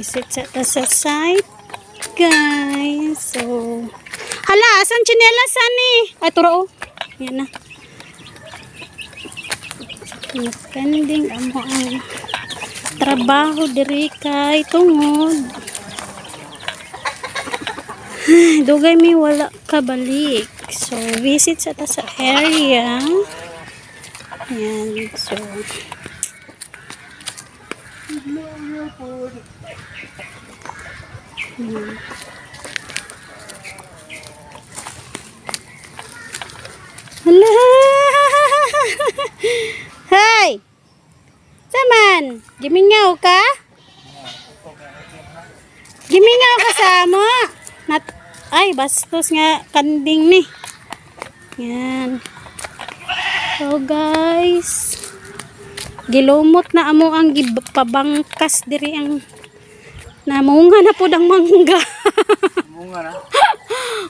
Visit sa site, guys. So, hala, asan chinelas, ani? Ay, turo, oh. Yan na. Pending amo ang trabaho diri kay tungod. Dugay mi wala kabalik. So, visit sa area. Yan. So, hala! Hey! Saman! Gimingaw ka? Gimingaw ka sa amo? Ay, bastos nga kanding ni. Yan. So, guys. Gilumot na amo ang pabangkas diri ang namunga na po dang mangga. Munga na?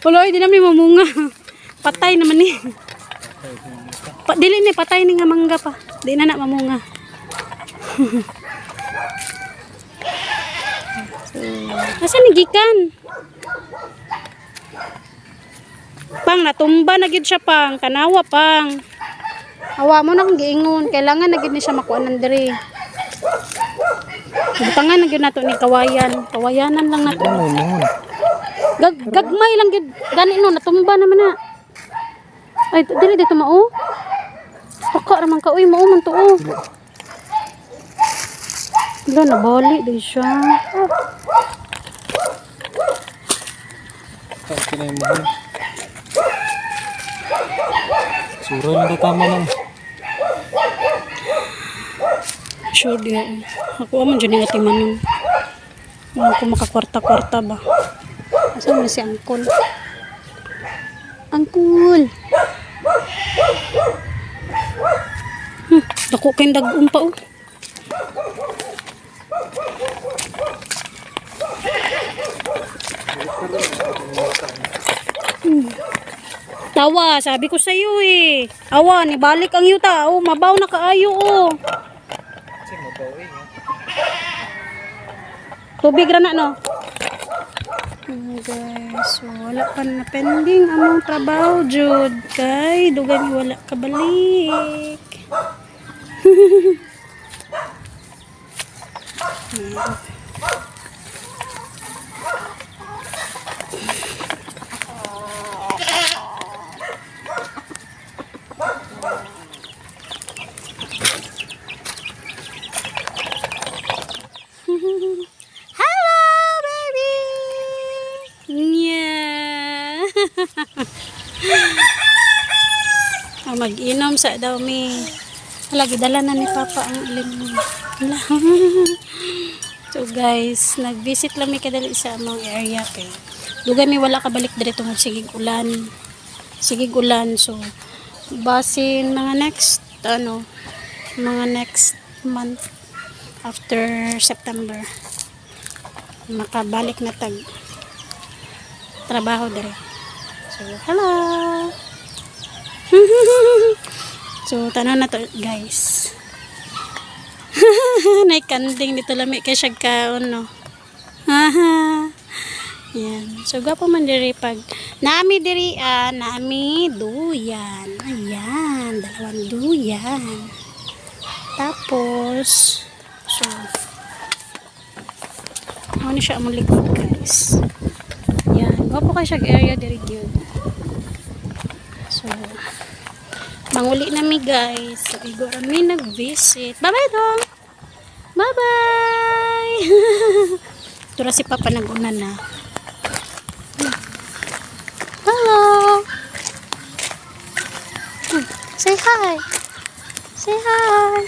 Wala, hindi namin mamunga. Patay naman ni. Dili ni, patay ni nga mangga pa. Di na mamunga. So, asan ni gikan? Pang, natumba na gid siya pang. Kanawa pang. Awa mo na kung giingon. Kailangan na gid ni siya makuha ng diri. Butangan na gid nato ni kawayan. Kawayanan lang nato. Gagmay lang gid. Gani no, natumba naman na. Ay, dili dito mao. Paka raman ka. Uy, mao man to. Wala, nabali din siya. Ito na yung mahal. Sura na tama lang. Sure dia. Ako man dyan yung atimanon. Ako makakwarta-kwarta ba. Asan na si Angkol? Angkol! Dako kayong dag-um pa oh. Tawa, sabi ko sa iyo eh. Awa, nibalik ang yuta. Oh, mabaw na kaayo oh. Tubig ra na no. Guys, so, wala pa na pending among trabaho jud kay dugay mi wala kabalik. Hello, baby. Yeah. Mag-inom sa daw mi. Lagi dala na ni Papa ang alin mo. So guys, nag-visit lang mi kadali sa among area kay dugay mi wala kabalik diri tungod sigig ulan. Sigig ulan, so basin mga next month after September makabalik na tag trabaho diri. So hello. So tanan na to guys. Naikanding dito lami kay siya kaon no. Yan. So gapo man diri pag nami diri nami duyan. Ayan, dalawang duyan. Tapos so ano siya among likod guys. Yan, gapo kay siya area diri gyud. So manguli na mi guys. So igo kami nag-visit. Bye-bye dong. Bye-bye. Tura si Papa nag-una na. Hello. Say hi. Say hi.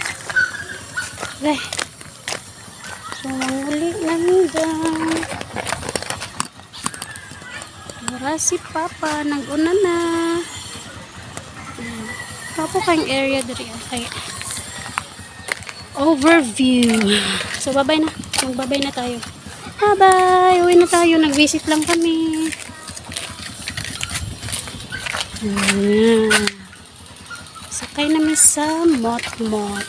Okay. So manguli na mi guys. Tura si Papa nag-una na. Papo kang area diri okay. Overview. So bye-bye na. Magbabay na tayo. Bye-bye. Uwi na tayo. Nag-visit lang kami. Sakay namin sa mot-mot.